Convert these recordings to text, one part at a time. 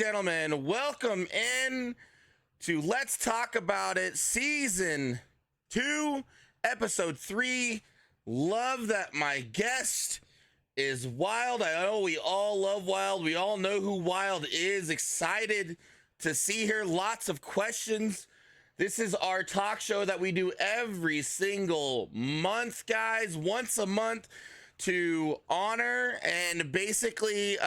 Gentlemen, welcome in to Let's Talk About It, Season 2, Episode 3. Love that my guest is Wild. I know we all love Wild. We all know who Wild is. Excited to see her. Lots of questions. This is our talk show that we do every single month, guys. Once a month to honor and basically,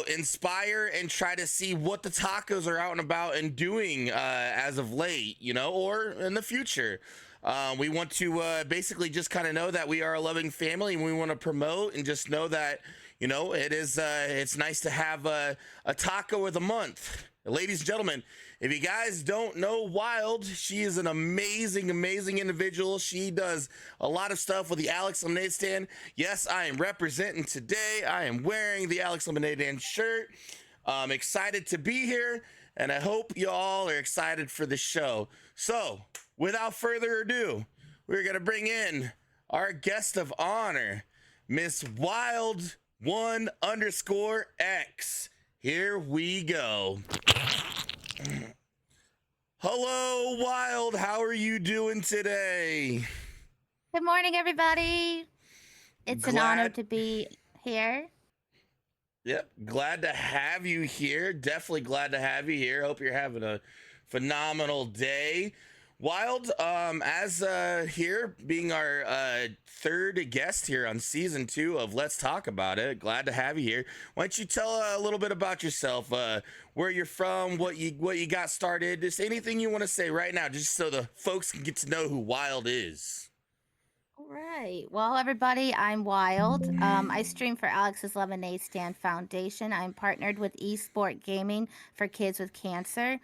inspire and try to see what the tacos are out and about and doing as of late, or in the future. We want to basically just kind of know that we are a loving family and we want to promote and just know that, it's nice to have a taco of the month. Ladies and gentlemen, if you guys don't know Wild, she is an amazing, amazing individual. She does a lot of stuff with the Alex Lemonade Stand. Yes, I am representing today. I am wearing the Alex Lemonade Stand shirt. I'm excited to be here, and I hope you all are excited for the show. So, without further ado, we're going to bring in our guest of honor, Miss Wild1_X. Here we go. Hello, Wild. How are you doing today? Good morning, everybody. It's an honor to be here. Yep, glad to have you here. Definitely glad to have you here. Hope you're having a phenomenal day. Wild, as here being our third guest here on season 2 of Let's Talk About It. Glad to have you here. Why don't you tell a little bit about yourself, where you're from, what you got started, just anything you want to say right now, just so the folks can get to know who Wild is. All right. Well, everybody, I'm Wild. I stream for Alex's Lemonade Stand Foundation. I'm partnered with Esport Gaming for Kids with Cancer.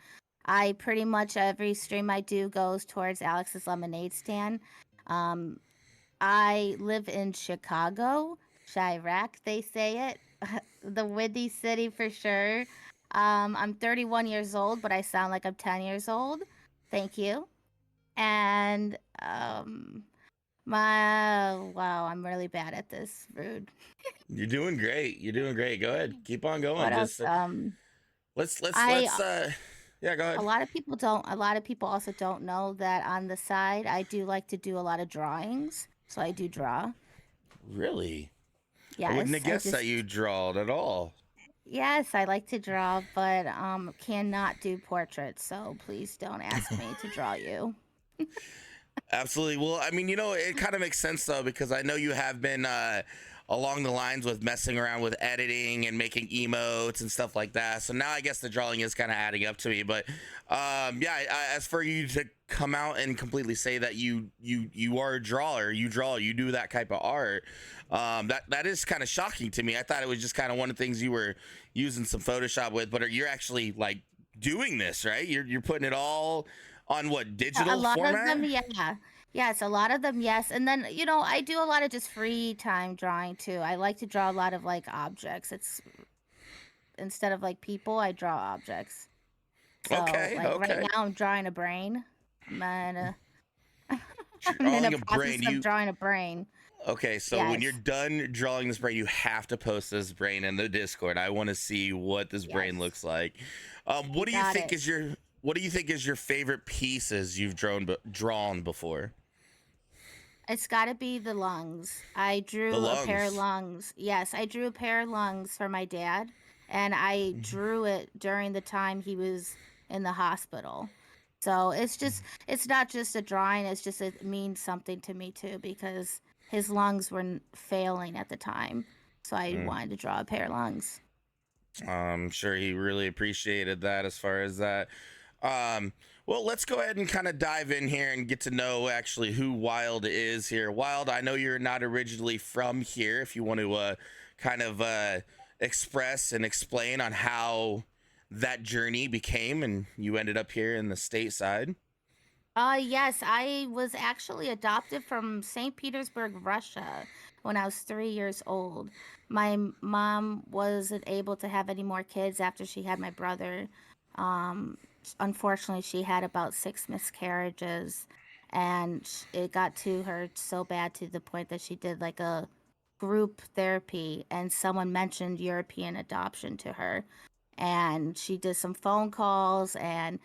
I pretty much every stream I do goes towards Alex's Lemonade Stand. I live in Chicago, Chirac, they say it, the Windy City for sure. I'm 31 years old, but I sound like I'm 10 years old. Thank you. And wow, I'm really bad at this. Rude. You're doing great. You're doing great. Go ahead. Keep on going. What else? Just let's I yeah, go ahead. A lot of people also don't know that on the side I do like to do a lot of drawings. So I do draw. Really? Yes. I wouldn't have guessed that you drawed at all. Yes, I like to draw, but cannot do portraits, so please don't ask me to draw you. Absolutely. Well, I mean, it kind of makes sense though, because I know you have been along the lines with messing around with editing and making emotes and stuff like that. So now I guess the drawing is kind of adding up to me. But as for you to come out and completely say that you are a drawer, you draw, you do that type of art, that is kind of shocking to me. I thought it was just kind of one of the things you were using some Photoshop with, but you're actually like doing this, right? You're putting it all on what, digital A lot format? of them, yeah. Yes, a lot of them, yes. And then, I do a lot of just free time drawing too. I like to draw a lot of like objects. It's instead of like people, I draw objects. So, Okay. right now I'm drawing a brain. I'm in Drawing a process of drawing a brain. Okay, so when you're done drawing this brain, you have to post this brain in the Discord. I want to see what this brain looks like. What do you think is your favorite pieces you've drawn before? It's got to be the lungs. I drew a pair of lungs. Yes, I drew a pair of lungs for my dad, and I drew it during the time he was in the hospital. So it's not just a drawing. It's just, it means something to me too, because his lungs were failing at the time. So I wanted to draw a pair of lungs. I'm sure he really appreciated that as far as that. Well, let's go ahead and kind of dive in here and get to know actually who Wild is here. Wild, I know you're not originally from here. If you want to kind of express and explain on how that journey became and you ended up here in the stateside. Yes, I was actually adopted from St. Petersburg, Russia, when I was 3 years old. My mom wasn't able to have any more kids after she had my brother. Unfortunately, she had about 6 miscarriages, and it got to her so bad to the point that she did like a group therapy, and someone mentioned European adoption to her. and she did some phone calls, and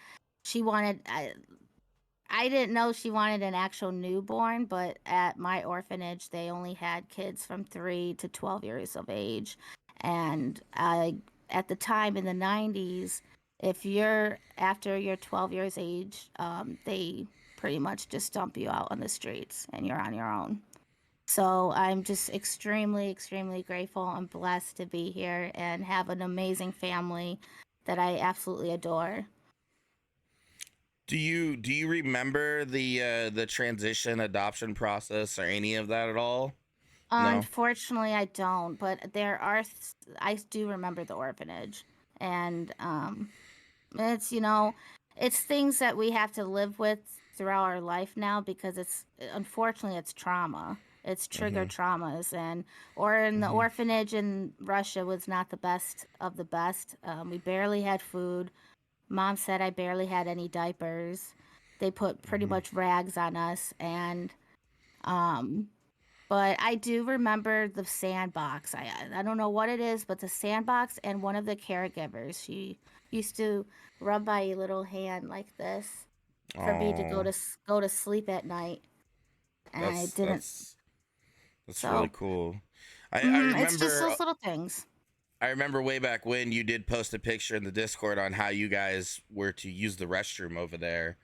she wanted I didn't know she wanted an actual newborn, but at my orphanage, they only had kids from 3 to 12 years of age. And at the time in the 90s, if you're after you're 12 years age, they pretty much just dump you out on the streets and you're on your own. So I'm just extremely, extremely grateful and blessed to be here and have an amazing family that I absolutely adore. Do you remember the transition adoption process or any of that at all? No. Unfortunately, I don't, but I do remember the orphanage. And it's, it's things that we have to live with throughout our life now because unfortunately, it's trauma. It's triggered Mhm. traumas. Or in the Mhm. orphanage in Russia was not the best of the best. We barely had food. Mom said I barely had any diapers. They put pretty Mhm. much rags on us. Um, but I do remember the sandbox. I don't know what it is, but the sandbox and one of the caregivers, she used to rub my little hand like this for me to Oh, go to sleep at night. And I that's didn't. that's that's really So, cool. I it's just remember those little things. I remember way back when you did post a picture in the Discord on how you guys were to use the restroom over there,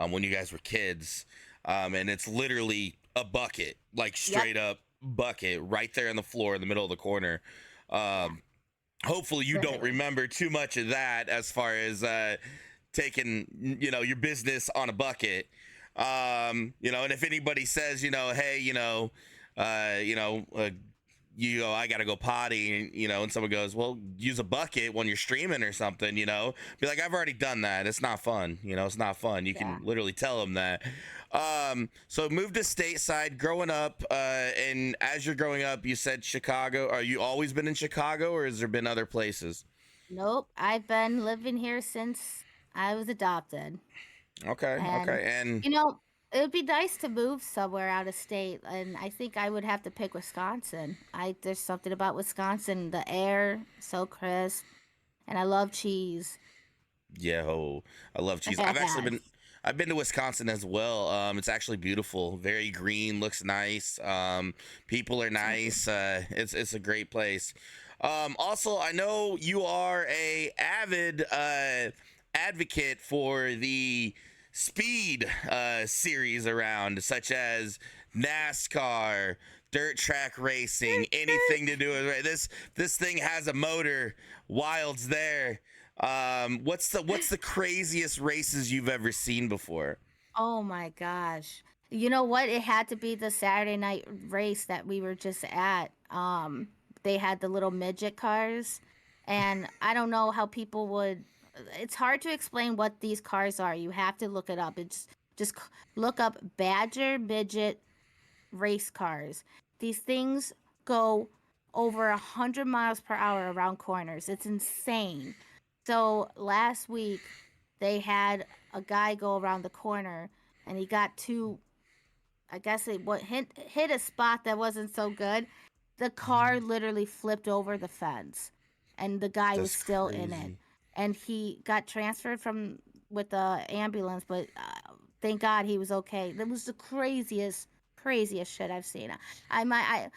when you guys were kids, and it's literally a bucket, like Yep. straight up bucket, right there on the floor in the middle of the corner. Yeah. Um, Hopefully you don't Literally. remember too much of that as far as taking your business on a bucket. And if anybody says, hey, you go, I gotta go potty, and someone goes, well, use a bucket when you're streaming or something, be like, I've already done that. It's not fun. It's not fun. You Yeah. can literally tell them that. So moved to stateside, growing up, and as you're growing up, you said Chicago. Are you always been in Chicago, or has there been other places? Nope. I've been living here since I was adopted. Okay, And, okay, and you know, it would be nice to move somewhere out of state, and I think I would have to pick Wisconsin. There's something about Wisconsin, the air so crisp, and I love cheese. yo, I love cheese. Yes. I've been to Wisconsin as well. It's actually beautiful, very green, looks nice. People are Thank you. nice. It's a great place. Also, I know you are a avid advocate for the speed series around, such as NASCAR, dirt track racing, anything to do with this thing has a motor. Wild's there. What's the craziest races you've ever seen before? Oh my gosh. You know what? It had to be the Saturday night race that we were just at. They had the little midget cars, and I don't know how people would. It's hard to explain what these cars are. You have to look it up. Just look up Badger midget race cars. These things go over 100 miles per hour around corners. It's insane. So last week they had a guy go around the corner and he got too, I guess it what hit a spot that wasn't so good. The car literally flipped over the fence and the guy was That's still in it. crazy. And he got transferred from with the ambulance, but thank God he was okay. That was the craziest shit I've seen. My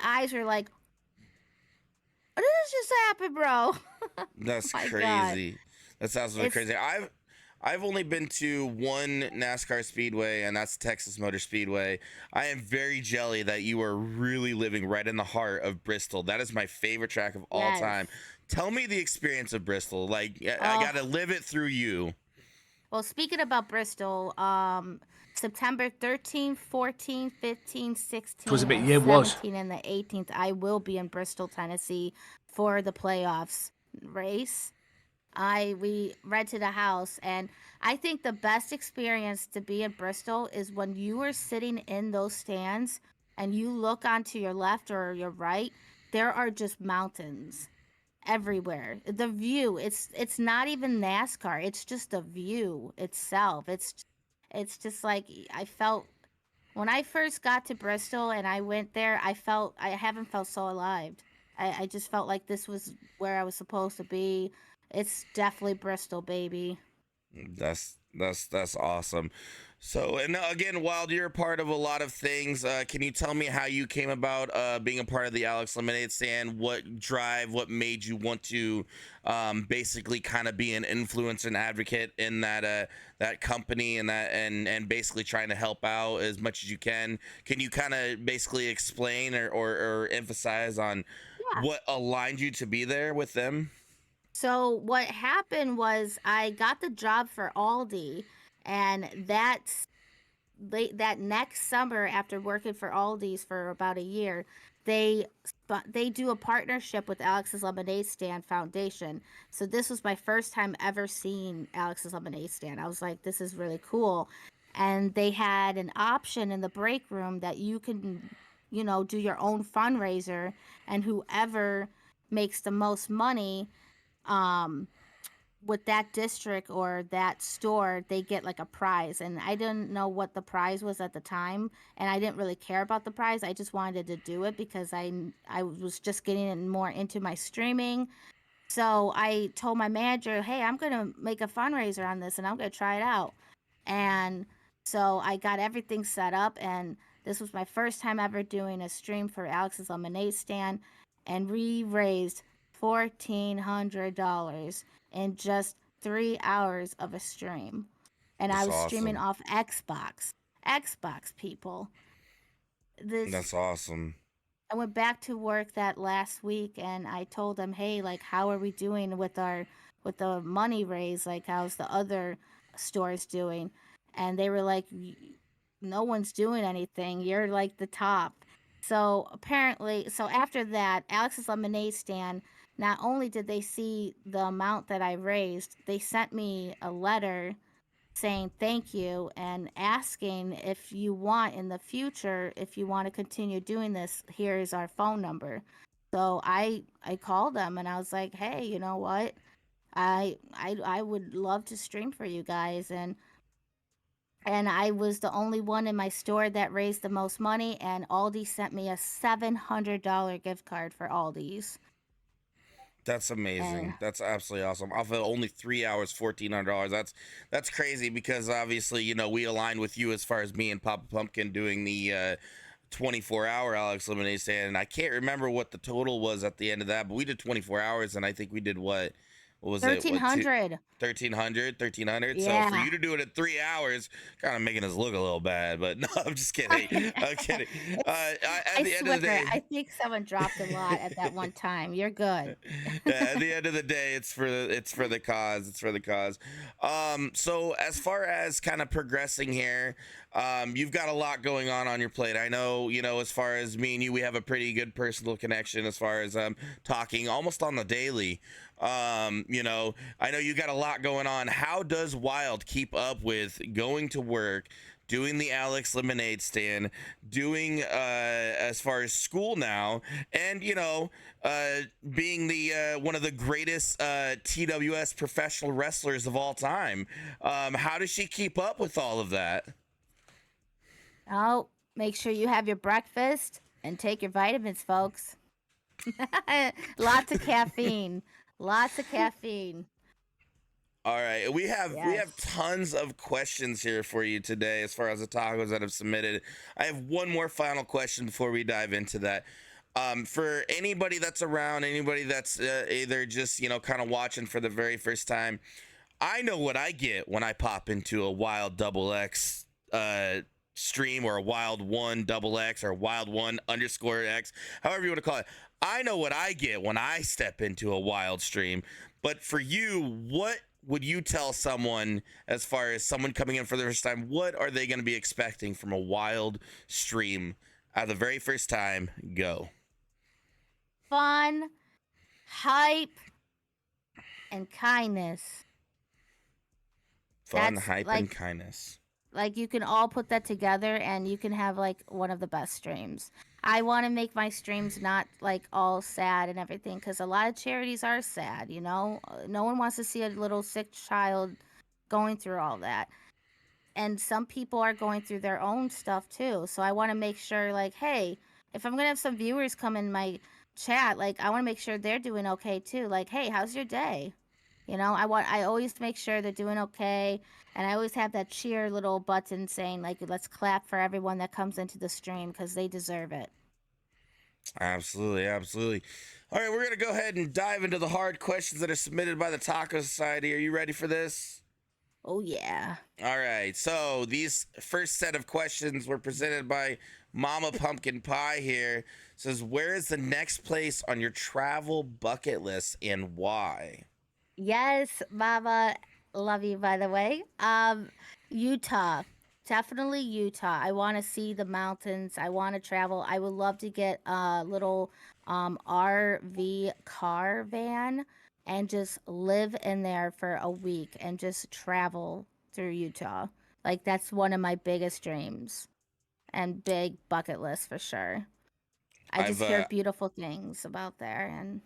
eyes were like, what did this just happen, bro? That's My God. crazy. That sounds really It's crazy. I've only been to one NASCAR speedway, and that's Texas Motor Speedway. I am very jelly that you are really living right in the heart of Bristol. That is my favorite track of all yes. time. Tell me the experience of Bristol. Like, I Oh, gotta live it through you. well, speaking about Bristol, September 13th, 14th, 15th, It was a 16th, bit, and yeah, it was. 17th, and the 18th, I will be in Bristol, Tennessee for the playoffs race. We rented a house, and I think the best experience to be in Bristol is when you are sitting in those stands and you look onto your left or your right, there are just mountains everywhere. The view, it's not even NASCAR. It's just the view itself. It's just like I felt when I first got to Bristol and I went there, I haven't felt so alive. I just felt like this was where I was supposed to be. It's definitely Bristol, baby. That's awesome. So, and again, while you're a part of a lot of things, can you tell me how you came about being a part of the Alex Lemonade Stand? What made you want to basically kind of be an influencer and advocate in that company and and basically trying to help out as much as you can? Can you kind of basically explain or emphasize on Yeah. what aligned you to be there with them? So what happened was I got the job for Aldi, and that next summer, after working for Aldi's for about a year, they do a partnership with Alex's Lemonade Stand Foundation. So this was my first time ever seeing Alex's Lemonade Stand. I was like, this is really cool. And they had an option in the break room that you can, do your own fundraiser, and whoever makes the most money, um with that district or that store, they get like a prize. And I didn't know what the prize was at the time, and I didn't really care about the prize. I just wanted to do it because I was just getting more into my streaming. So I told my manager, "Hey, I'm going to make a fundraiser on this and I'm going to try it out." And so I got everything set up, and this was my first time ever doing a stream for Alex's Lemonade Stand, and we raised $1,400 in just 3 hours of a stream. And I That's was streaming awesome. off Xbox. Xbox, people. This That's awesome. I went back to work that last week, and I told them, "Hey, like, how are we doing with the money raise? Like, how's the other stores doing?" And they were like, "No one's doing anything. You're like the top." So apparently, so after that, Alex's Lemonade Stand, not only did they see the amount that I raised, they sent me a letter saying thank you and asking if you want in the future, if you want to continue doing this, here is our phone number. So I called them and I was like, "Hey, you know what? I would love to stream for you guys." And I was the only one in my store that raised the most money, and Aldi sent me a $700 gift card for Aldi's. That's And amazing. That's absolutely awesome. Off of only 3 hours, $1,400. That's crazy because obviously, we aligned with you as far as me and Papa Pumpkin doing the 24-hour Alex Lemonade Stand. And I can't remember what the total was at the end of that, but we did 24 hours, and I think we did what was it? What two? 1300. 1300. So for Yeah. you to do it in 3 hours, kind of making us look a little bad, but no, I'm just kidding. I'm kidding. It's At I the end of swear, the day, I think someone dropped a lot at that one time. You're good. yeah, at the end of the day, it's for the cause. It's for the cause. So as far as kind of progressing here, you've got a lot going on your plate. I know, as far as me and you, we have a pretty good personal connection as far as talking almost on the daily. I know you got a lot going on. How does Wild keep up with going to work, doing the Alex Lemonade Stand, doing as far as school now, and being the one of the greatest TWS professional wrestlers of all time? How does she keep up with all of that? Oh, make sure you have your breakfast and take your vitamins, folks. Lots of caffeine. Lots of caffeine. All right, we have Yes. tons of questions here for you today as far as the tacos that have submitted. I have one more final question before we dive into that. For anybody that's around, anybody that's either just kind of watching for the very first time, I know what I get when I pop into a Wild Double X stream, or a Wild One Double X, or Wild One underscore X, however you want to call it. I know what I get when I step into a Wild stream. But for you, what would you tell someone as far as someone coming in for the first time? What are they going to be expecting from a Wild stream at the very first time? Go. Fun, hype, and kindness. Fun, That's hype, and kindness. like you can all put that together and you can have like one of the best streams. I want to make my streams not like all sad and everything, because a lot of charities are sad, you know? No one wants to see a little sick child going through all that. And some people are going through their own stuff too. So I want to make sure, like, hey, if I'm going to have some viewers come in my chat, like, I want to make sure they're doing okay too. Like, hey, how's your day? I always make sure they're doing okay, and I always have that cheer little button saying like, "Let's clap for everyone that comes into the stream because they deserve it." Absolutely, absolutely. All right, we're gonna go ahead and dive into the hard questions that are submitted by the Taco Society. Are you ready for this? Oh yeah. All right. So these first set of questions were presented by Mama Pumpkin Pie here. It says, where is the next place on your travel bucket list and why? Yes, Mama. Love you, by the way. Utah. Definitely Utah. I want to see the mountains. I want to travel. I would love to get a little RV car van and just live in there for a week and just travel through Utah. Like that's one of my biggest dreams and big bucket list for sure. I I've just hear uh, beautiful things about there and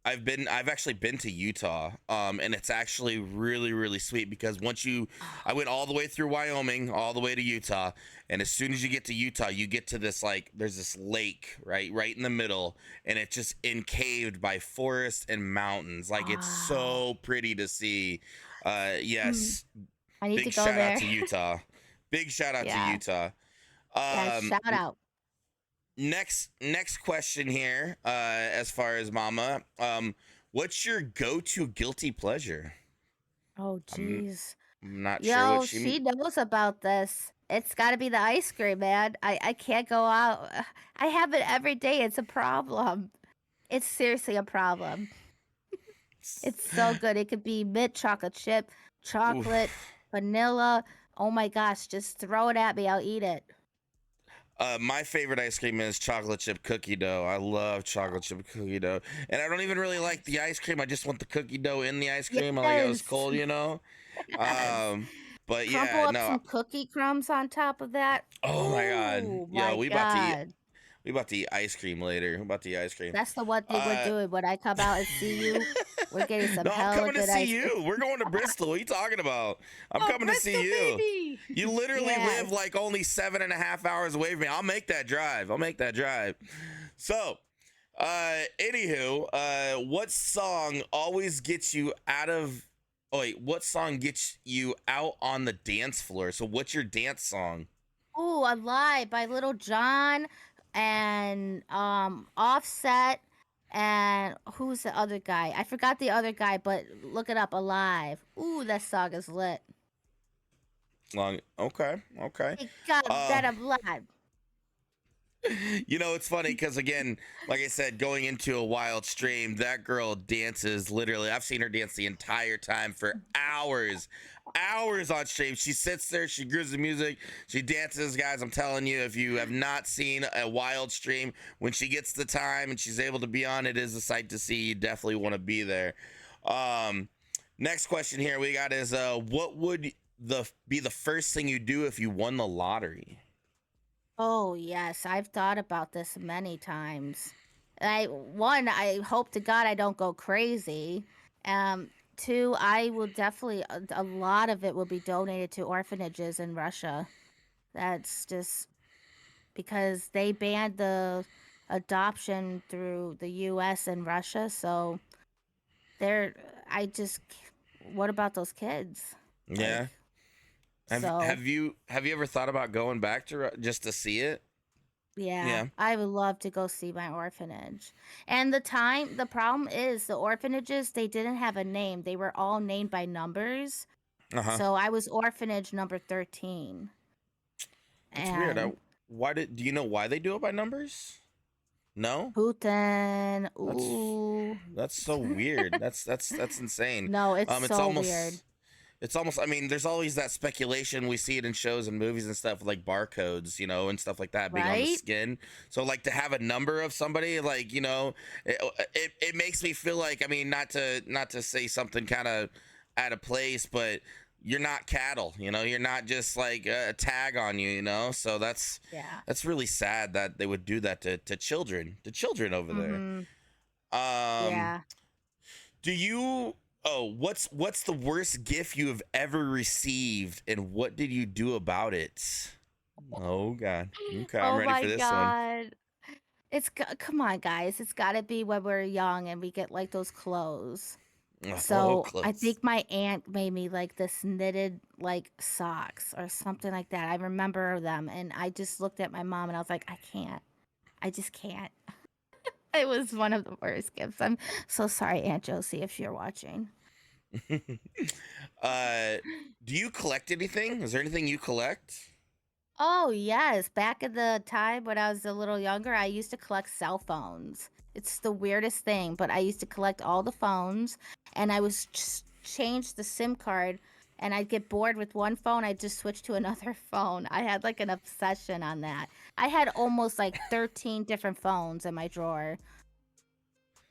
I've actually been to Utah, and it's actually really really sweet because I went all the way through Wyoming, all the way to Utah, and as soon as you get to Utah, you get to this like there's this lake right in the middle, and it's just encaved by forest and mountains. Like it's wow. so pretty to see. Mm, Yes, I need to big go shout out there. to Utah. Big shout out to Yeah. Utah. Yeah, Um, shout out. next question here, as far as Mama, what's your go-to guilty pleasure? Oh, I'm, jeez. I'm not sure what Yo, she. she knows about this. It's got to be the ice cream, man. I can't go out. I have it every day. It's a problem. It's seriously a problem. It's so good. It could be mint chocolate chip, chocolate, Oof. vanilla. Oh my gosh, just throw it at me. I'll eat it. My favorite ice cream is chocolate chip cookie dough. I love chocolate chip cookie dough, and I don't even really like Yes. the ice cream. I just want the cookie dough in the ice cream. I like it was Yes. cold. Yes. Um, but Crumple yeah, up no. some cookie crumbs on top of that. Oh my god, Ooh, yo, my God. we about to eat ice cream later. We about to eat ice cream. That's the one thing we're Uh, doing when I come out and see you. We're getting some no, I'm hella coming to good see ice cream. you. We're going to Bristol. What are you talking about? I'm Oh, coming to see Bristol, you. baby! You literally live Yes. like only 7.5 hours away from me. I'll make that drive. I'll make that drive. So, anywho, what song always gets you out of? Oh wait, what song gets you out on the dance floor? So, what's your dance song? Ooh, Alive by Little John and Offset and who's the other guy? I forgot the other guy, but look it up. Alive. Ooh, that song is lit. Long. Okay. Okay. Thank God Uh, that I'm alive. it's funny because again, like I said, going into a wild stream, that girl dances literally. I've seen her dance the entire time for hours, hours on stream. She sits there, she grooves the music, she dances. Guys, I'm telling you, if you have not seen a wild stream, when she gets the time and she's able to be on, it is a sight to see. You definitely want to be there. Um, next question here we got is, what would be the first thing you do if you won the lottery? Oh, yes, I've thought about this many times. I hope to God I don't go crazy. Two, I will definitely, a lot of it will be donated to orphanages in Russia. That's just because they banned the adoption through the US and Russia. So they're, I just, what about those kids? Like, Yeah. Have so. have you have you ever thought about going back to just to see it? Yeah, Yeah. I would love to go see my orphanage. And the problem is the orphanages, they didn't have a name. They were all named by numbers. Uh huh. So I was orphanage number 13. That's weird. And Do you know why they do it by numbers? No. Putin, That's ooh. that's so weird. That's insane. No, it's It's so weird, almost. I mean, there's always that speculation we see it in shows and movies and stuff, like barcodes, and stuff like that being on the right? skin. So like to have a number of somebody, like it makes me feel like, I mean, not to say something kind of out of place, but you're not cattle. You're not just like a tag on you. So Yeah. that's really sad that they would do that to children over there. Mm-hmm. Um, Yeah. do you? Oh, what's the worst gift you have ever received, and what did you do about it? Oh God. Okay, I'm Oh ready my for this one. God. Come on, guys. It's got to be when we're young and we get like those clothes. Oh, So I close. think my aunt made me like this knitted like socks or something like that. I remember them, and I just looked at my mom and I was like, I can't. I just can't. It was one of the worst gifts. I'm so sorry, Aunt Josie, if you're watching. uh, do you collect anything? Is there anything you collect? Oh, yes. Back at the time when I was a little younger, I used to collect cell phones. It's the weirdest thing, but I used to collect all the phones, and I was just change the SIM card, and I'd get bored with one phone, I'd just switch to another phone. I had like an obsession on that. I had almost like 13 different phones in my drawer.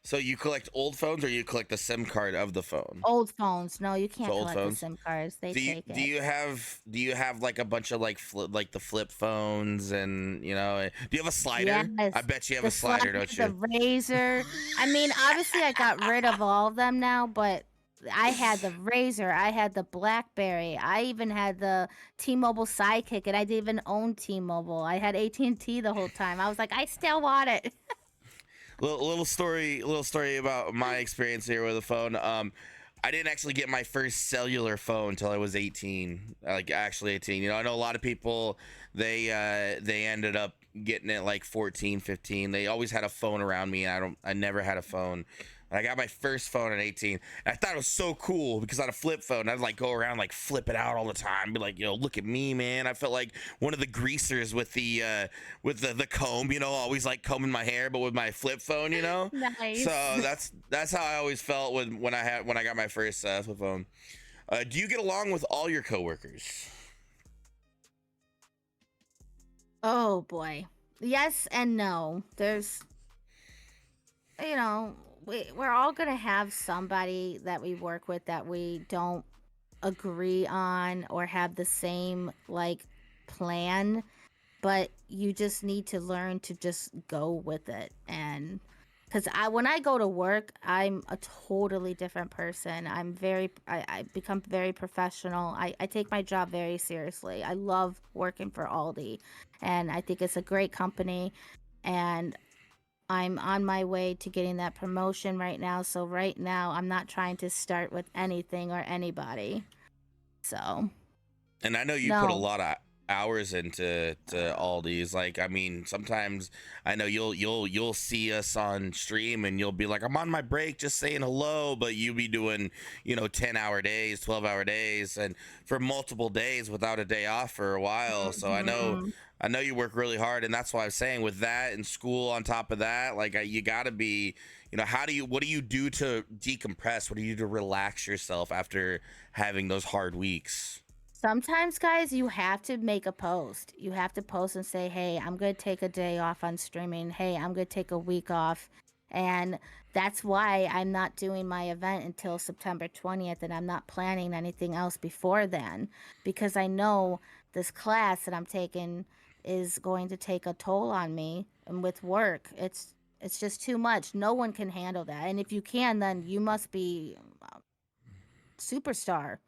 So you collect old phones, or you collect the SIM card of the phone? Old phones. No, you So can't old collect the phones. SIM cards. They Do you take do it. you have do you have like a bunch of like like the flip phones, and do you have a slider? I Yes. bet you have The a slider, slider, don't the you? razor. I mean, obviously I got rid of all of them now, but I had the razor, I had the BlackBerry, I even had the T-Mobile Sidekick, and I didn't even own T-Mobile. I had AT&T the whole time. I was like, I still want it. Little story about my experience here with the phone. I didn't actually get my first cellular phone until I was 18. Like actually 18. I know a lot of people, they ended up getting it like 14, 15. They always had a phone around me. I never had a phone. I got my first phone at 18. And I thought it was so cool because I had a flip phone. I'd like go around like flip it out all the time. Be like, look at me, man. I felt like one of the greasers with the comb, always like combing my hair, but with my flip phone. So Nice. that's how I always felt when I got my first flip phone. Do you get along with all your coworkers? Oh boy. Yes and no. There's, you know, we're all gonna have somebody that we work with that we don't agree on or have the same like plan, but you just need to learn to just go with it. And because when I go to work, I'm a totally different person. I become very professional. I take my job very seriously. I love working for Aldi, and I think it's a great company, and I'm on my way to getting that promotion right now. So right now I'm not trying to start with anything or anybody. So, And I know you put a no. lot of hours into all these. Like, I mean, sometimes I know you'll see us on stream and you'll be like, I'm on my break, just saying hello, but you'll be doing 10-hour days, 12-hour days, and for multiple days without a day off for a while. So Mhm. I know you work really hard, and that's why I'm saying with that and school on top of that, like you got to be, what do you do to decompress? What do you do to relax yourself after having those hard weeks? Sometimes, guys, you have to make a post. You have to post and say, hey, I'm going to take a day off on streaming. Hey, I'm going to take a week off. And that's why I'm not doing my event until September 20th, and I'm not planning anything else before then, because I know this class that I'm taking is going to take a toll on me. And with work, it's just too much. No one can handle that. And if you can, then you must be a superstar.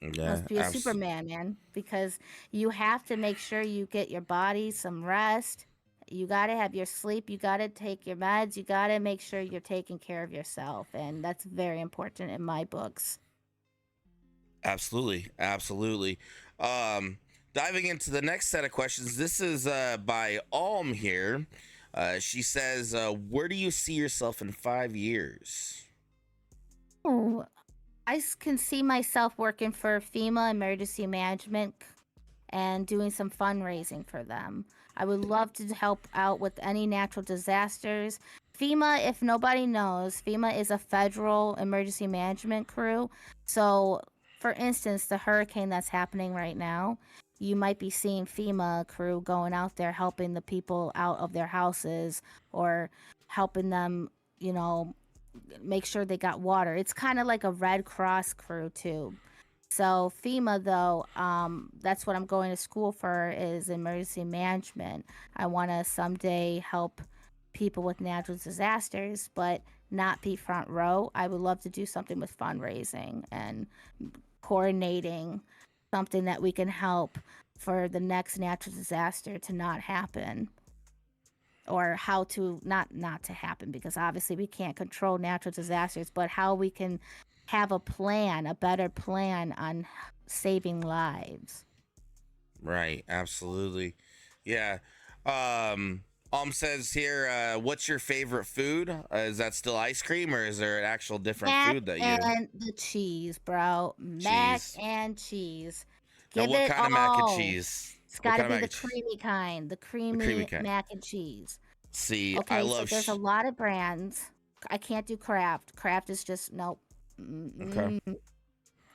Yeah, Must be a Superman, man, because you have to make sure you get your body some rest. You got to have your sleep. You got to take your meds. You got to make sure you're taking care of yourself. And that's very important in my books. absolutely, absolutely. Um, Diving into the next set of questions, this is by Alm here. She says, "Where do you see yourself in 5 years?" Oh, can see myself working for FEMA Emergency Management and doing some fundraising for them. I would love to help out with any natural disasters. FEMA, if nobody knows, FEMA is a federal emergency management crew. So, for instance, the hurricane that's happening right now, you might be seeing FEMA crew going out there helping the people out of their houses or helping them, you know, make sure they got water. It's kind of like a Red Cross crew too. So FEMA though, that's what I'm going to school for is emergency management. I want to someday help people with natural disasters, but not be front row. I would love to do something with fundraising and coordinating something that we can help for the next natural disaster to not happen. or how to not to happen, because obviously we can't control natural disasters, but how we can have a better plan on saving lives. Right, absolutely. Yeah. Says here, what's your favorite food? Is that still ice cream, or is there an actual different Mac food that you and the cheese, bro. Mac cheese? and cheese. Now, Give what it kind of mac and all. cheese? It's What got to kind of be mac the and cheese? creamy kind, the The creamy creamy kind. mac and cheese. See, I Okay, so love. there's a lot of brands. I can't do Kraft. Kraft is just nope. Okay. Mm-mm.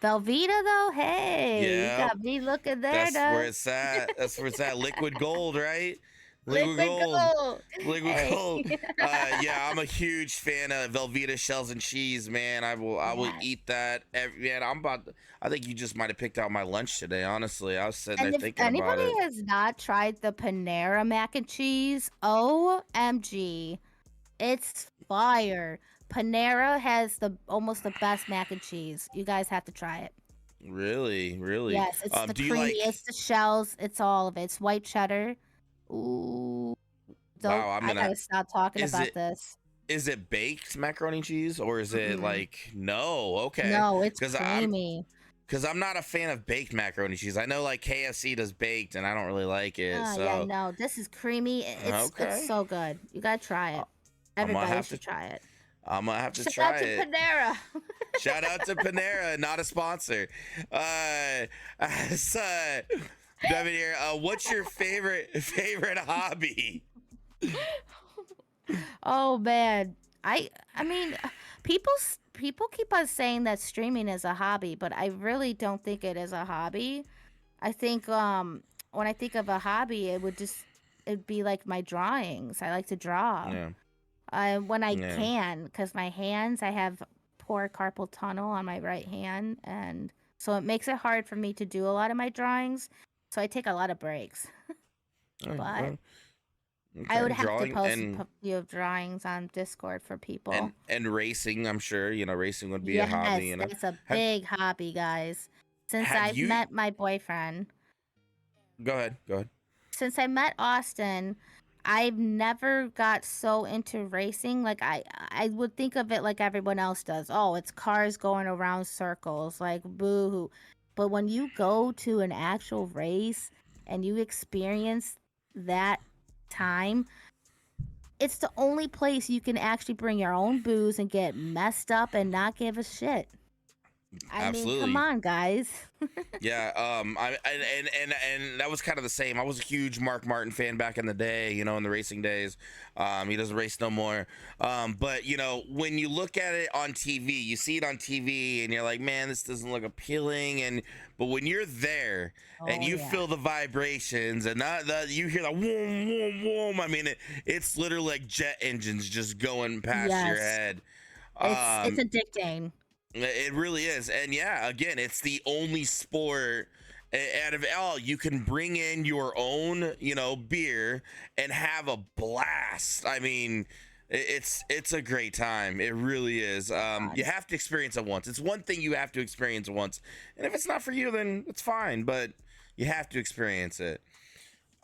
Velveeta though, hey, you Yeah, got me looking there, that's where though. it's at. That's where it's at. Liquid gold, right? Liquid Liquid gold. gold. Liquid Hey. gold. Yeah, I'm a huge fan of Velveeta shells and cheese, man. I will Yes. eat that. Man, I think you just might have picked out my lunch today. Honestly, I was sitting there And if thinking about anybody it. has not tried the Panera mac and cheese, OMG, it's fire. Panera has almost the best mac and cheese. You guys have to try it. Really, really. Yes, it's the Do you creamy, like? it's the shells, it's all of it. It's white cheddar. Ooh, don't Wow, I gotta stop talking Is about it? this. Is it baked macaroni and cheese, or is it Mm-mm. like no? Okay, No, it's because creamy. I'm not a fan of baked macaroni and cheese. I know like KFC does baked, and I don't really like it. Oh yeah, So no, this is creamy. It's okay, so good. You gotta try Uh, it. I'm gonna Everybody have to. should try it. I'm gonna have to Shout out try to it. Panera. Shout out to Panera, not a sponsor. As, Devin here, what's your favorite hobby? Oh man, I mean, people keep on saying that streaming is a hobby, but I really don't think it is a hobby. I think when I think of a hobby, it'd be like my drawings. I like to draw. Yeah, When I yeah. can, because my hands, I have poor carpal tunnel on my right hand, and so it makes it hard for me to do a lot of my drawings. So I take a lot of breaks. But Well, I would okay, have to drawing post a few of drawings on Discord for people. and racing. I'm sure racing would be a hobby. Yes, that's a Have big hobby, guys. Since have I've you? met my boyfriend, Go ahead. Go ahead. since I met Austin, I've never got so into racing. Like I would think of it like everyone else does. Oh, it's cars going around circles, like boo-hoo. But when you go to an actual race and you experience that time, it's the only place you can actually bring your own booze and get messed up and not give a shit. I mean, come Absolutely. on, guys. Yeah, I and that was kind of the same. I was a huge Mark Martin fan back in the day, in the racing days. He doesn't race no more. But when you look at it on TV, you see it on TV, and you're like, man, this doesn't look appealing. But when you're there and Oh you yeah. feel the vibrations and you hear the whoom whoom whoom. I mean, it's literally like jet engines just going past your Yes. head. It's Um, addicting. it really is. And yeah, again, it's the only sport out of all you can bring in your own, beer and have a blast. I mean, it's a great time. It really is. You God. have to experience it once. It's one thing you have to experience once. And if it's not for you, then it's fine, but you have to experience it.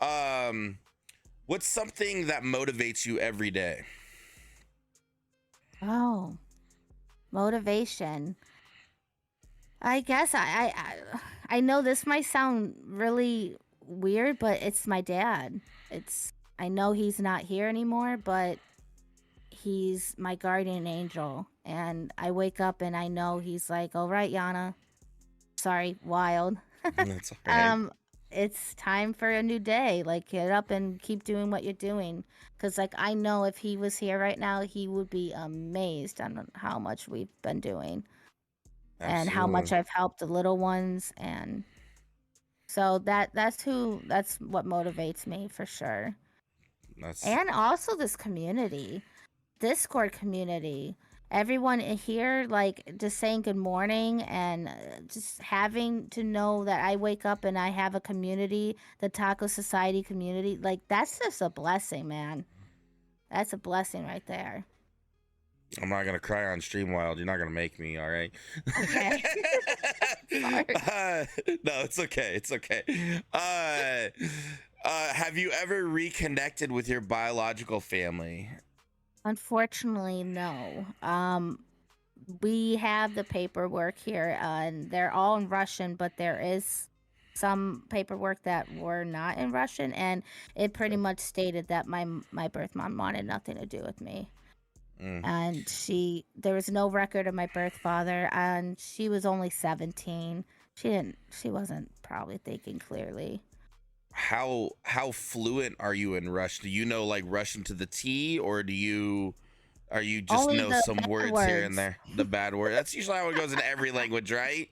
Um, what's something that motivates you every day? Oh, motivation. I guess I know this might sound really weird, but it's my dad. It's I know he's not here anymore, but he's my guardian angel. And I wake up and I know he's like, "All right, Yana. Sorry, Wild. That's all right. um it's time for a new day. Like get up and keep doing what you're doing, cuz like I know if he was here right now, he would be amazed on how much we've been doing and how much Absolutely. I've helped the little ones, and so that's what motivates me for sure. That's And also this community. Discord community. Everyone here, like, just saying good morning and just having to know that I wake up and I have a community, the Taco Society community. Like, that's just a blessing, man. That's a blessing right there. I'm not gonna cry on Stream Wild. You're not gonna make me, all right? Okay. Sorry. No, it's okay. It's okay. Have you ever reconnected with your biological family? Unfortunately, no. We have the paperwork here, and they're all in Russian, but there is some paperwork that were not in Russian, and it pretty Okay. much stated that my birth mom wanted nothing to do with me. Mm. And there was no record of my birth father, and she was only 17. She wasn't probably thinking clearly. How fluent are you in Rush? Do you know like Russian to the T, or are you just Only know the some bad words here and words. there? The bad word. That's usually how it goes in every language, right?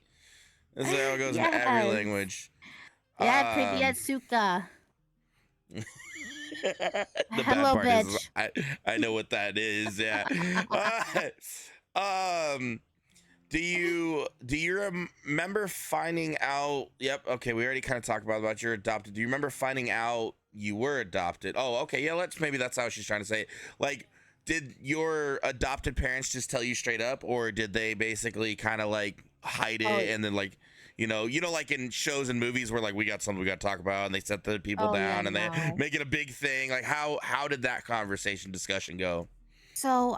That's how it goes in every Yes. language. Yeah, Um, привет, suka. the bad Hello, part is bitch. I know what that is. Yeah. Um, do you remember finding out? Yep. Okay, we already kind of talked about your adopted. Do you remember finding out you were adopted? Oh, okay. Yeah. Maybe that's how she's trying to say it. Like, did your adopted parents just tell you straight up, or did they basically kind of like hide Oh, it and then like like in shows and movies where like we got something we got to talk about and they set the people oh yeah, down and they no. make it a big thing. Like how did that conversation discussion go? So,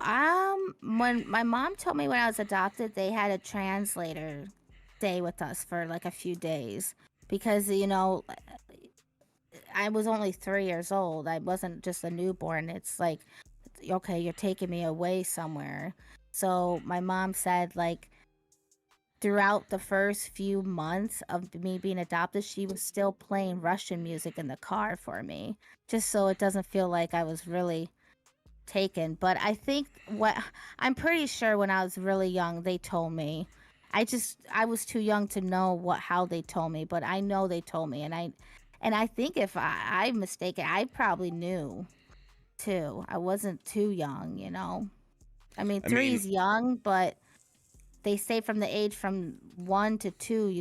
when my mom told me when I was adopted, they had a translator stay with us for like a few days because, I was only 3 years old. I wasn't just a newborn. It's like, okay, you're taking me away somewhere. So my mom said, like, throughout the first few months of me being adopted, she was still playing Russian music in the car for me, just so it doesn't feel like I was really taken. But I think what I'm pretty sure when I was really young, they told me. I was too young to know how they told me, but I know they told me, and I think if I'm mistaken, I probably knew too. I wasn't too young. I mean, I three mean, is young, but they say from the age from 1 to 2,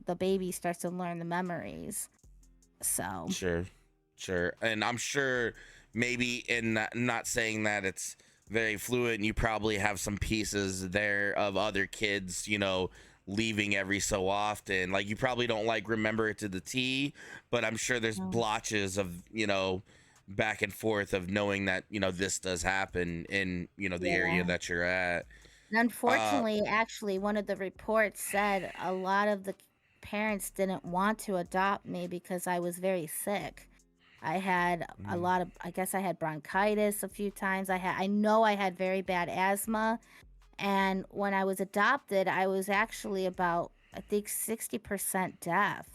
the baby starts to learn the memories. So, sure, sure, and I'm sure maybe in not saying that it's very fluid, and you probably have some pieces there of other kids, leaving every so often. Like you probably don't like remember it to the T, but I'm sure there's um, blotches of back and forth of knowing that this does happen in the area yeah. that you're at. And Uh, unfortunately, actually, one of the reports said a lot of the parents didn't want to adopt me because I was very sick. I had a mm, lot of, I guess I had bronchitis a few times. I know I had very bad asthma. And when I was adopted, I was actually about, I think, 60% deaf.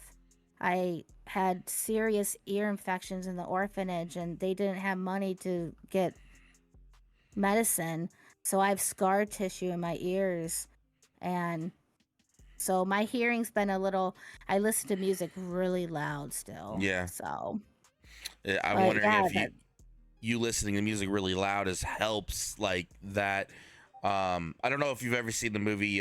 I had serious ear infections in the orphanage, and they didn't have money to get medicine. So I have scar tissue in my ears. And so my hearing's been a little, I listen to music really loud still. yeah. So, I'm but wondering yeah, if you listening to music really loud is helps like that. I don't know if you've ever seen the movie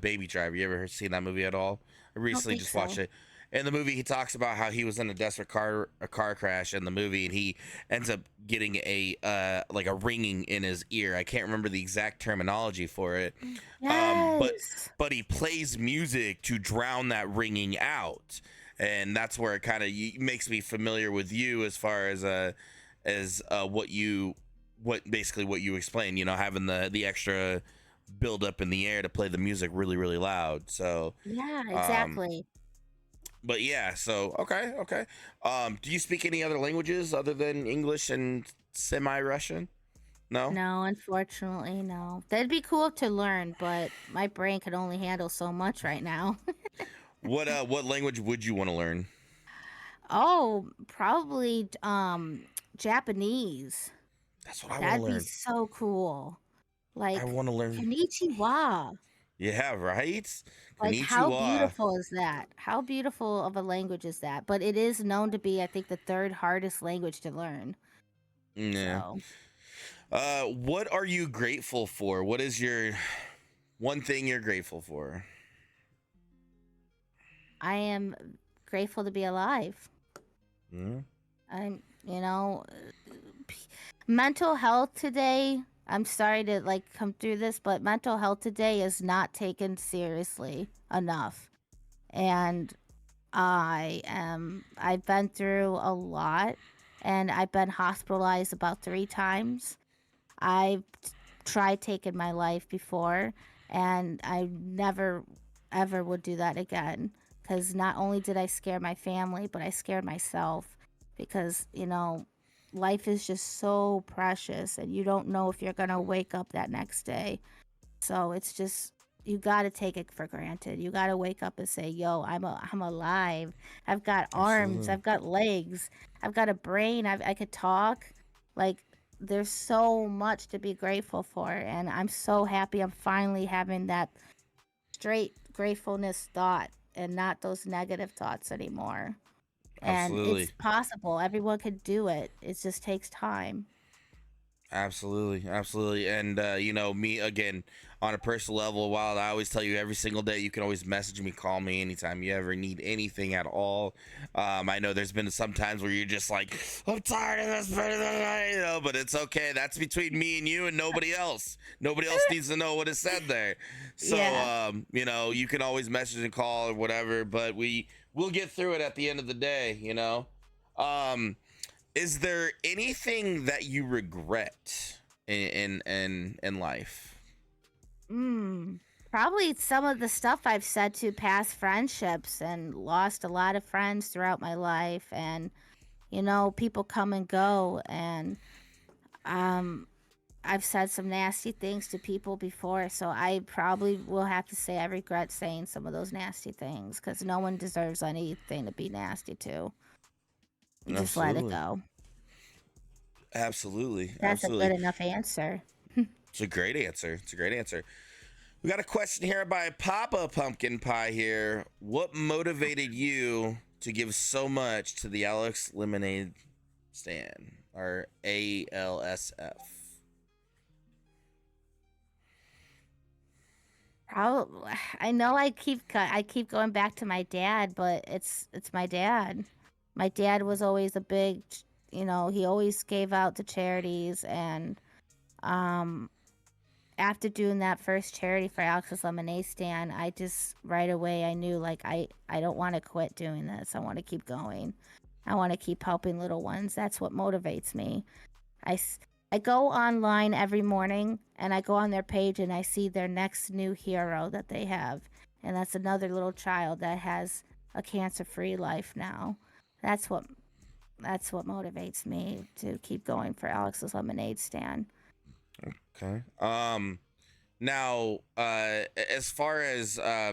Baby Driver. You ever seen that movie at all? I I don't recently think just watched so. it. In the movie, he talks about how he was in a desperate car crash in the movie, and he ends up getting a like a ringing in his ear. I can't remember the exact terminology for it, but Yes. he plays music to drown that ringing out, and that's where it kind of makes me familiar with you as far as what basically what you explained, having the extra build up in the air to play the music really really loud. So Yeah, um exactly. but yeah, so okay. Do you speak any other languages other than English and semi-Russian? No. No, unfortunately, no. That'd be cool to learn, but my brain could only handle so much right now. What language would you want to learn? Oh, probably Japanese. That's what I want to That'd be learn. so cool. I Like want to learn. konnichiwa. Yeah, right. Like how Konnichiwa. beautiful is that? How beautiful of a language is that? But it is known to be, I think, the third hardest language to learn. Yeah. So, What are you grateful for? What is your one thing you're grateful for? I am grateful to be alive. Hmm? I'm, p- mental health today. I'm sorry to like come through this, but mental health today is not taken seriously enough. And I've been through a lot, and I've been hospitalized about 3 times. I've tried taking my life before, and I never ever would do that again. Because not only did I scare my family, but I scared myself. Because, life is just so precious, and you don't know if you're going to wake up that next day. So it's just, you got to take it for granted. You got to wake up and say, "Yo, I'm alive. I've got arms, Absolutely. I've got legs, I've got a brain, I could talk." Like, there's so much to be grateful for, and I'm so happy I'm finally having that straight gratefulness thought and not those negative thoughts anymore. And it's Absolutely. possible. Everyone could do it. It just takes time. Absolutely, absolutely, and me again on a personal level. Wild, I always tell you every single day. You can always message me, call me anytime you ever need anything at all. I know there's been some times where you're just like, I'm tired of this, but it's okay. That's between me and you and nobody else. Nobody else needs to know what is said there. So, Yeah. you can always message and call or whatever, but we'll get through it at the end of the day. Um, is there anything that you regret in life? Mm, Probably some of the stuff I've said to past friendships and lost a lot of friends throughout my life. And, people come and go. And um, I've said some nasty things to people before. So I probably will have to say I regret saying some of those nasty things because no one deserves anything to be nasty to. Just let it Absolutely, go. absolutely, That's a good absolutely. enough answer. It's a great answer. It's a great answer. We got a question here by Papa Pumpkin Pie here. What motivated you to give so much to the Alex Lemonade stand, or ALSF? Probably, I know I keep going back to my dad, but it's my dad. My dad was always a big, he always gave out to charities, and um after doing that first charity for Alex's Lemonade Stand, I just right away I knew, like, I don't want to quit doing this. I want to keep going. I want to keep helping little ones. That's what motivates me. I, I go online every morning and I go on their page and I see their next new hero that they have. And that's another little child that has a cancer-free life now. That's what that's what motivates me to keep going for Alex's Lemonade Stand. Okay. Now, as far as I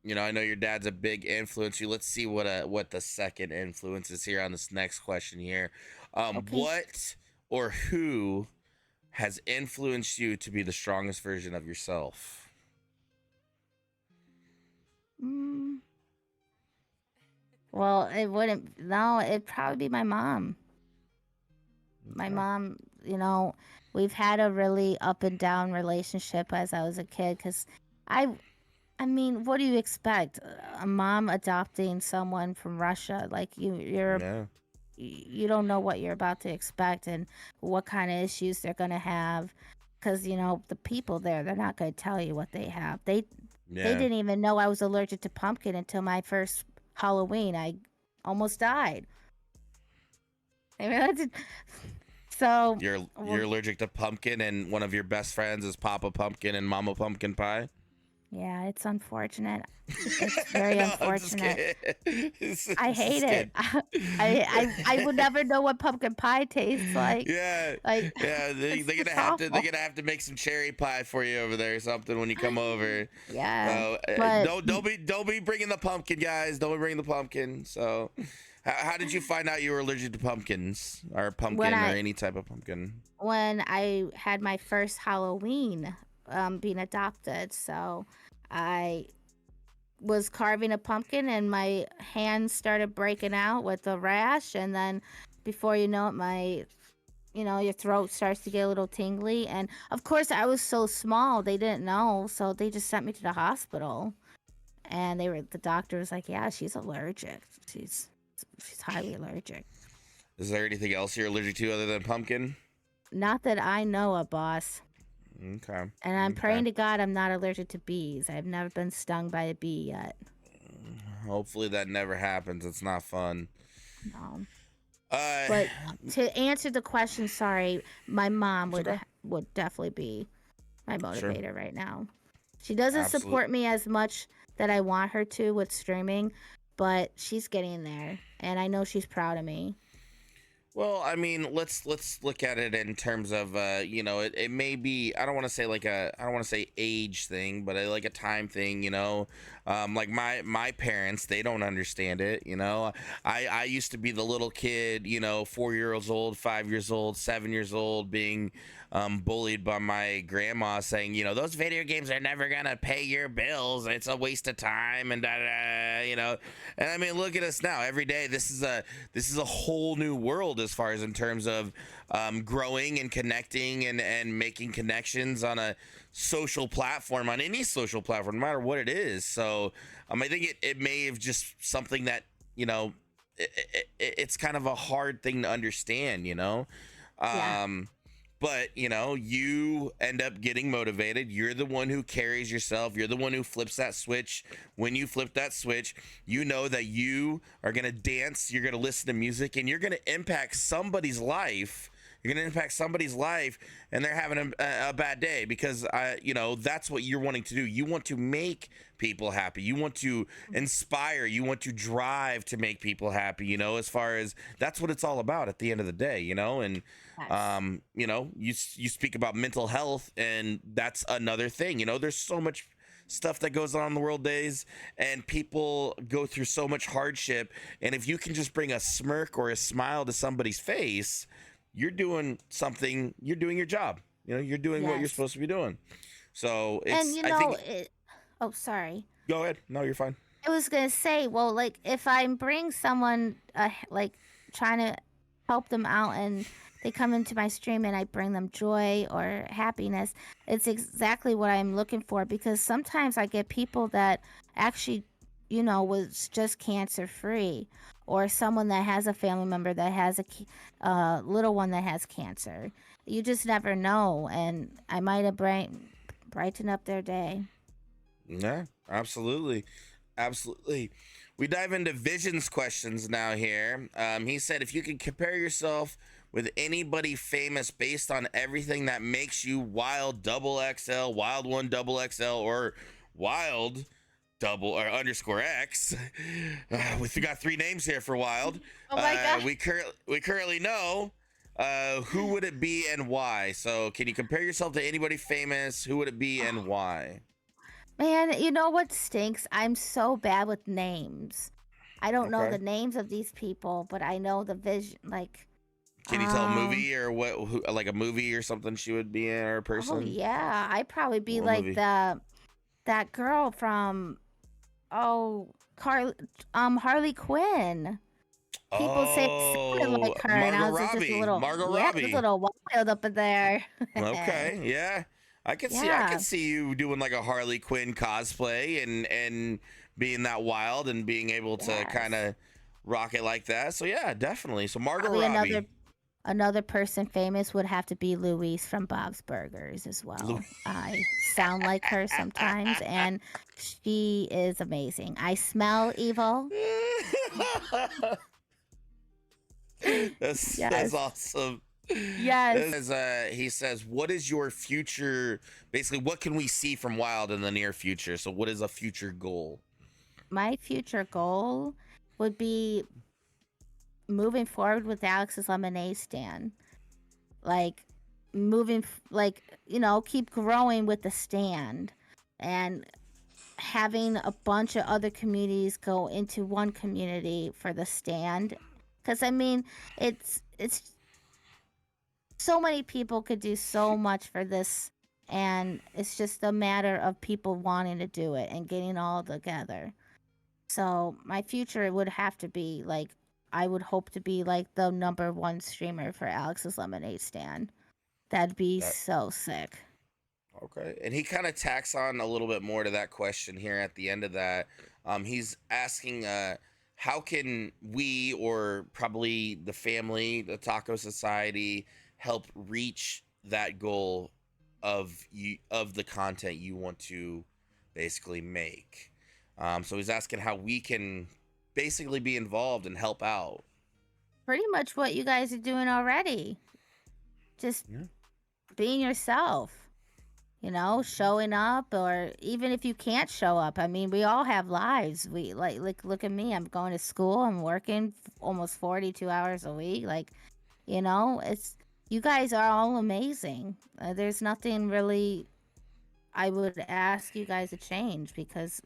know your dad's a big influence. You Let's see what the second influence is here on this next question here. Okay. What or who has influenced you to be the strongest version of yourself? Mm, well, it wouldn't. No, it'd probably be my mom. My Okay. mom, we've had a really up and down relationship as I was a kid because I I mean, what do you expect? A mom adopting someone from Russia, like Yeah. you don't know what you're about to expect and what kind of issues they're going to have because the people there, they're not going to tell you what they have. They Yeah. didn't even know I was allergic to pumpkin until my first Halloween. I almost died. I mean, so You're well, allergic to pumpkin, and one of your best friends is Papa Pumpkin and Mama Pumpkin Pie. yeah, it's unfortunate. It's very No, I'm just unfortunate. kidding. I It's hate just it. kidding. I would never know what pumpkin pie tastes like. Yeah, Like, yeah. it's They're gonna just have to they're awful. gonna have to make some cherry pie for you over there or something when you come over. Yeah, So but don't be bringing the pumpkin, guys. Don't be bringing the pumpkin. So, how did you find out you were allergic to pumpkins or when pumpkin or I any type of pumpkin? when I had my first Halloween, being adopted, so I was carving a pumpkin and my hands started breaking out with a rash, and then before you know it, your throat starts to get a little tingly. And of course, I was so small, they didn't know, so they just sent me to the hospital. And the doctor was like, "Yeah, she's allergic. She's highly allergic." Is there anything else you're allergic to other than pumpkin? Not that I know of, boss. Okay. And I'm Okay. praying to God I'm not allergic to bees. I've never been stung by a bee yet. Hopefully that never happens. It's not fun. No. Uh, But to answer the question, sorry, my mom it's okay. would definitely be my Sure. motivator right now. She doesn't Absolutely. support me as much that I want her to with streaming, but she's getting there, and I know she's proud of me. Well, I mean, let's look at it in terms of it may be, I don't want to say like a, I don't want to say age thing, but like a time thing, like my parents, they don't understand it, I used to be the little kid, 4 years old, 5 years old, 7 years old, being bullied by my grandma, saying, those video games are never gonna pay your bills, it's a waste of time, and da, da, da, and I mean, look at us now. Every day, this is a whole new world as far as in terms of growing and connecting and making connections on a social platform, on any social platform, no matter what it is. So I think it may have just something that, it's kind of a hard thing to understand, Yeah. um, but you end up getting motivated. You're the one who carries yourself. You're the one who flips that switch. When you flip that switch, you know that you are going to dance, you're going to listen to music, and you're going to impact somebody's life. You're going to impact somebody's life, and they're having a bad day, because that's what you're wanting to do. You want to make people happy. You want to inspire. You want to drive to make people happy, as far as that's what it's all about at the end of the day, and Yes. you speak about mental health, and that's another thing. There's so much stuff that goes on in the world days, and people go through so much hardship, and if you can just bring a smirk or a smile to somebody's face, you're doing something. You're doing your job. You're doing what you're Yes. supposed to be doing. So And it's, I think, oh, sorry. go ahead. No, you're fine. I was gonna say, well, like if I bring someone, like trying to help them out, and they come into my stream and I bring them joy or happiness, it's exactly what I'm looking for, because sometimes I get people that actually, was just cancer free, or someone that has a family member that has a little one that has cancer. You just never know, and I might have brighten up their day. Yeah, absolutely. Absolutely. We dive into Vision's questions now here. He said, if you could compare yourself with anybody famous based on everything that makes you wild double XL, wild one double XL, or wild double or underscore X, we got three names here for wild. Oh my god. We currently know. Who would it be and why? So, can you compare yourself to anybody famous? Who would it be and why? Man, you know what stinks? I'm so bad with names. I don't know Okay. the names of these people, but I know the vision. Like, Can you tell a um, movie or like a movie or something she would be in, or a oh person? yeah, I'd probably be What like movie? that girl from oh Car Harley Quinn. People say I sounded Oh, like her, and I Margot was just a Robbie. little, Margot yeah, just a Robbie. little wild up in there. Okay, yeah. I could Yeah, see you doing like a Harley Quinn cosplay and being that wild and being able to kind yes. of rock it like that. So yeah, definitely. So Margot Probably Robbie. another person famous would have to be Louise from Bob's Burgers as Lou- well. I sound like her sometimes, and she is amazing. I smell evil. That's Yes. awesome. Yes. As he says, what is your future? Basically, what can we see from Wild in the near future? So, what is a future goal? My future goal would be moving forward with Alex's lemonade stand. Like like, keep growing with the stand, and having a bunch of other communities go into one community for the stand, because I mean it's so many people could do so much for this, and it's just a matter of people wanting to do it and getting all together. So my future would have to be like, I would hope to be like the number one streamer for Alex's lemonade stand. That'd be That so sick. Okay. And he kind of tacks on a little bit more to that question here at the end of that. He's asking, how can we, or probably the family, the Taco Society, help reach that goal of the content you want to basically make? So he's asking how we can basically be involved and help out. Pretty much what you guys are doing already. Just being yourself. Showing up, or even if you can't show up. I mean, we all have lives. We like look at me. I'm going to school. I'm working almost 42 hours a week. It's you guys are all amazing. There's nothing really I would ask you guys to change, because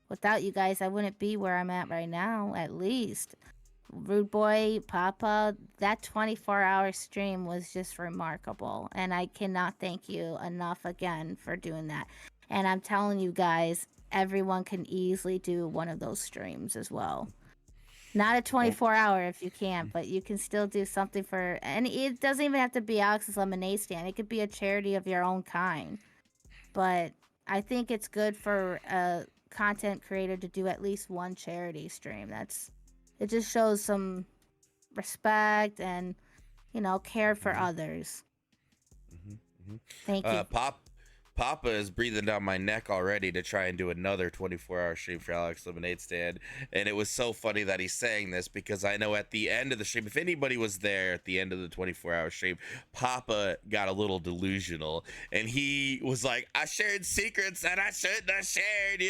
without you guys, I wouldn't be where I'm at right now, at least. Rude Boy, Papa, that 24-hour stream was just remarkable. And I cannot thank you enough again for doing that. And I'm telling you guys, everyone can easily do one of those streams as well. Not a 24-hour if you can't, but you can still do something for, and it doesn't even have to be Alex's Lemonade Stand. It could be a charity of your own kind. But I think it's good for a content creator to do at least one charity stream. It just shows some respect and, care for others. Thank you. Papa is breathing down my neck already to try and do another 24-hour stream for Alex Lemonade Stand. And it was so funny that he's saying this, because I know at the end of the stream, if anybody was there at the end of the 24-hour stream, Papa got a little delusional. And he was like, I shared secrets that I shouldn't have shared,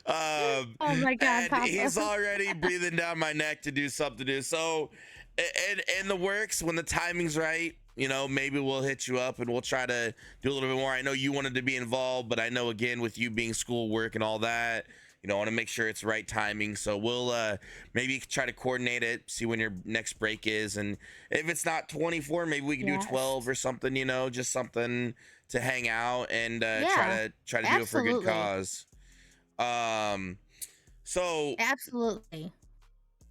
Oh my God, and Papa. he's already breathing down my neck to do something new. So in the works, when the timing's right, maybe we'll hit you up and we'll try to do a little bit more. I know you wanted to be involved, but I know, again, with you being school work and all that, I want to make sure it's right timing. So we'll maybe try to coordinate it, see when your next break is. And if it's not 24, maybe we can do 12 or something, just something to hang out and try to do it for a good cause. So absolutely.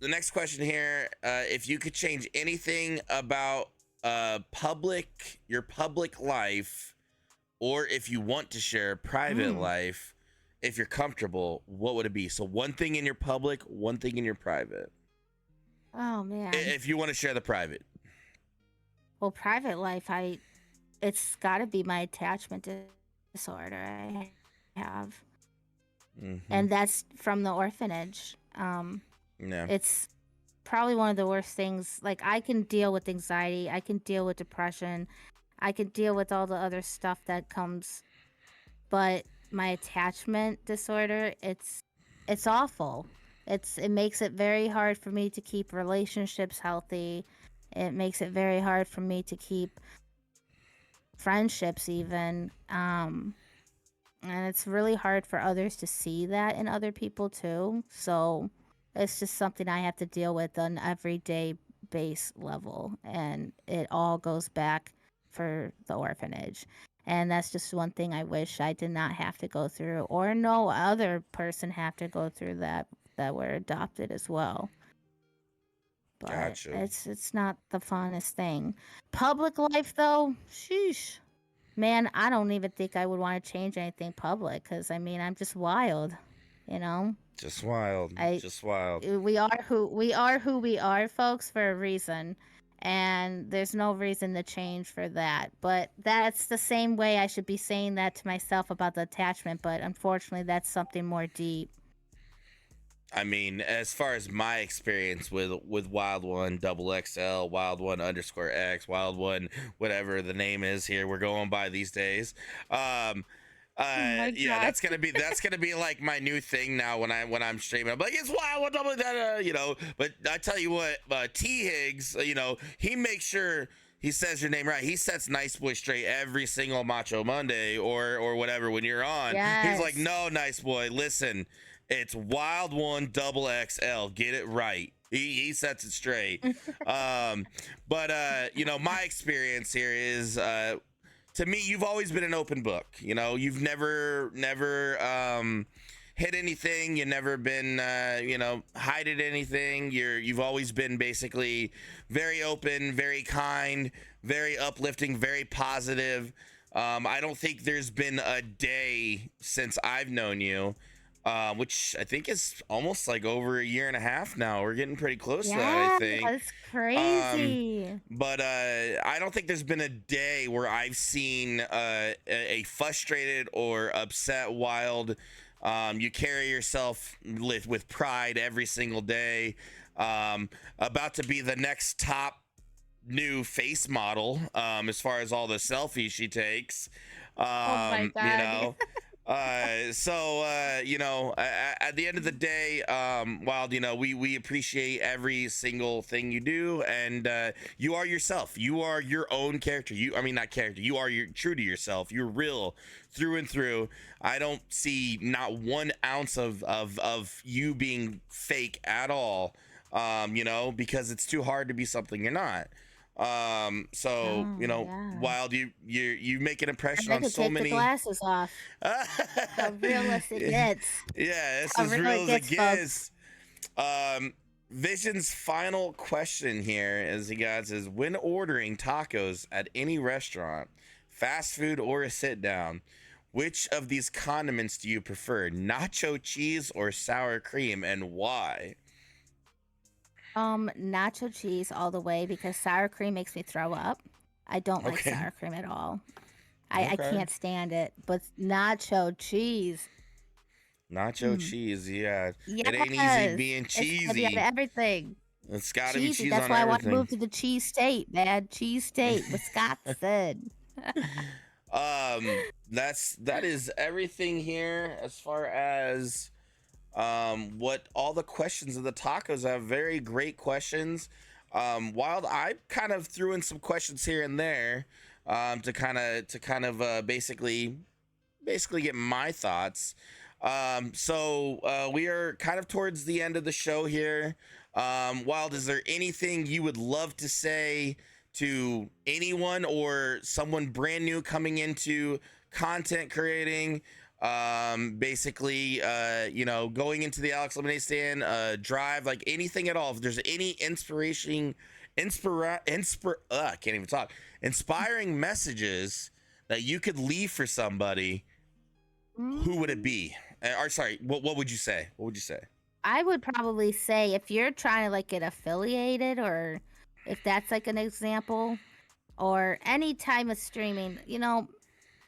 The next question here, if you could change anything about your public life, or if you want to share private life, if you're comfortable, what would it be? So one thing in your public, one thing in your private. Oh man. If you want to share the private. Well, private life, it's got to be my attachment disorder I have. And that's from the orphanage. It's probably one of the worst things. Like, I can deal with anxiety, I can deal with depression, I can deal with all the other stuff that comes, but my attachment disorder, it's awful. It makes it very hard for me to keep relationships healthy. It makes it very hard for me to keep friendships even. And it's really hard for others to see that in other people too. So it's just something I have to deal with on everyday base level, and it all goes back for the orphanage. And that's just one thing I wish I did not have to go through, or no other person have to go through that were adopted as well. But gotcha. It's not the funnest thing. Public life though, sheesh. Man, I don't even think I would want to change anything public, because I mean, I'm just wild, Just wild. Just wild. We are who we are, folks, for a reason, and there's no reason to change for that. But that's the same way I should be saying that to myself about the attachment, but unfortunately that's something more deep. I mean, as far as my experience with Wild One XXL, Wild One _X, Wild One, whatever the name is here, we're going by these days. Yeah, that's gonna be like my new thing now when I'm streaming. I'm like, it's Wild One, But I tell you what, T Higgs, he makes sure he says your name right. He sets Nice Boy straight every single Macho Monday or whatever when you're on. Yes. He's like, no, Nice Boy, listen. It's Wild One XXL. Get it right. He sets it straight. But my experience here is, to me, you've always been an open book. You've never hid anything. You've never been, hided anything. You've always been basically very open, very kind, very uplifting, very positive. I don't think there's been a day since I've known you, which I think is almost like over a year and a half now. We're getting pretty close to that, I think. That's crazy. But I don't think there's been a day where I've seen a frustrated or upset Wild You carry yourself with pride every single day. About to be the next top new face model, as far as all the selfies she takes. Oh my You God. know, at the end of the day, Wild, we appreciate every single thing you do, and you are yourself. You are your own character. I mean, not character. You are true to yourself. You're real through and through. I don't see not 1 ounce of you being fake at all. Because it's too hard to be something you're not. Oh, yeah. Wild, you make an impression I on could so take the many. glasses off. How realist it gets. Yeah, it's How as real real it as it gets, folks. gets. Vision's final question here, as he got, is: when ordering tacos at any restaurant, fast food or a sit down, which of these condiments do you prefer, nacho cheese or sour cream, and why? Nacho cheese all the way because sour cream makes me throw up. I don't like Okay. sour cream at all. I Okay. can't stand it. But nacho cheese. Nacho Mm. cheese, yeah. It ain't easy Yes. being It's gotta be on cheesy. everything. It's got to be Cheesy. cheese That's on why I want to everything. move to the cheese state, man. Cheese state, Wisconsin. That is everything here as far as what all the questions of the tacos. I have very great questions. Wild, I kind of threw in some questions here and there, to basically get my thoughts. We are kind of towards the end of the show here. Wild, is there anything you would love to say to anyone or someone brand new coming into content creating? Going into the Alex Lemonade Stand drive, like anything at all. If there's any I can't even talk. Inspiring messages that you could leave for somebody, who would it be? Or sorry, what would you say? What would you say? I would probably say if you're trying to like get affiliated, or if that's like an example, or any time of streaming,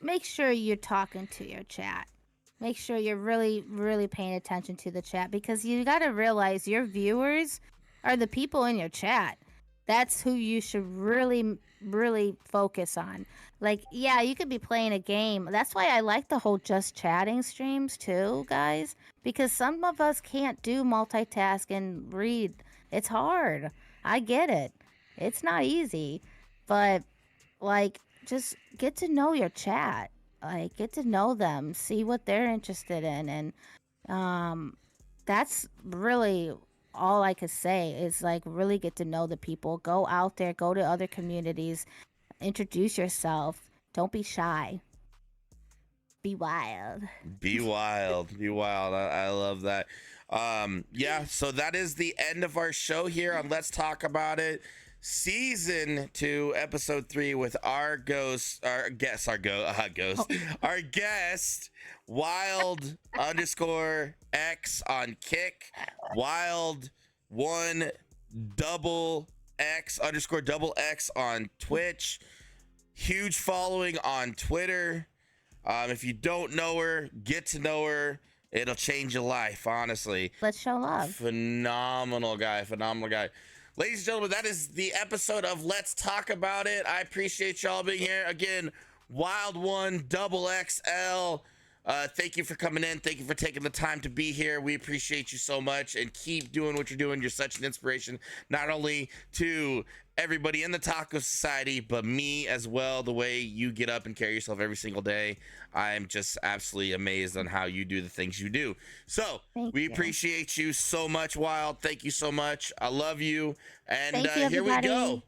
make sure you're talking to your chat. Make sure you're really, really paying attention to the chat, because you got to realize your viewers are the people in your chat. That's who you should really, really focus on. Like, yeah, you could be playing a game. That's why I like the whole just chatting streams too, guys, because some of us can't do multitask and read. It's hard. I get it. It's not easy. But like, just get to know your chat. Like, get to know them, see what they're interested in, and um that's really all I could say is like really get to know the people. Go out there, go to other communities, introduce yourself. Don't be shy. Be wild. Be wild. Be wild. I love that. Yeah, so that is the end of our show here on Let's Talk About It. Season 2, episode 3, with our guest, Wild _ X on Kick, Wild one X _ on Twitch, huge following on Twitter. If you don't know her, get to know her. It'll change your life, honestly. Let's show love. Phenomenal guy. Ladies and gentlemen, that is the episode of Let's Talk About It. I appreciate y'all being here. Again, Wild one XXL. Thank you for coming in. Thank you for taking the time to be here. We appreciate you so much, and keep doing what you're doing. You're such an inspiration, not only to everybody in the Taco Society, but me as well. The way you get up and carry yourself every single day, I'm just absolutely amazed on how you do the things you do. So we appreciate you so much, Wild. Thank you so much. I love you. And Thank you, here we go.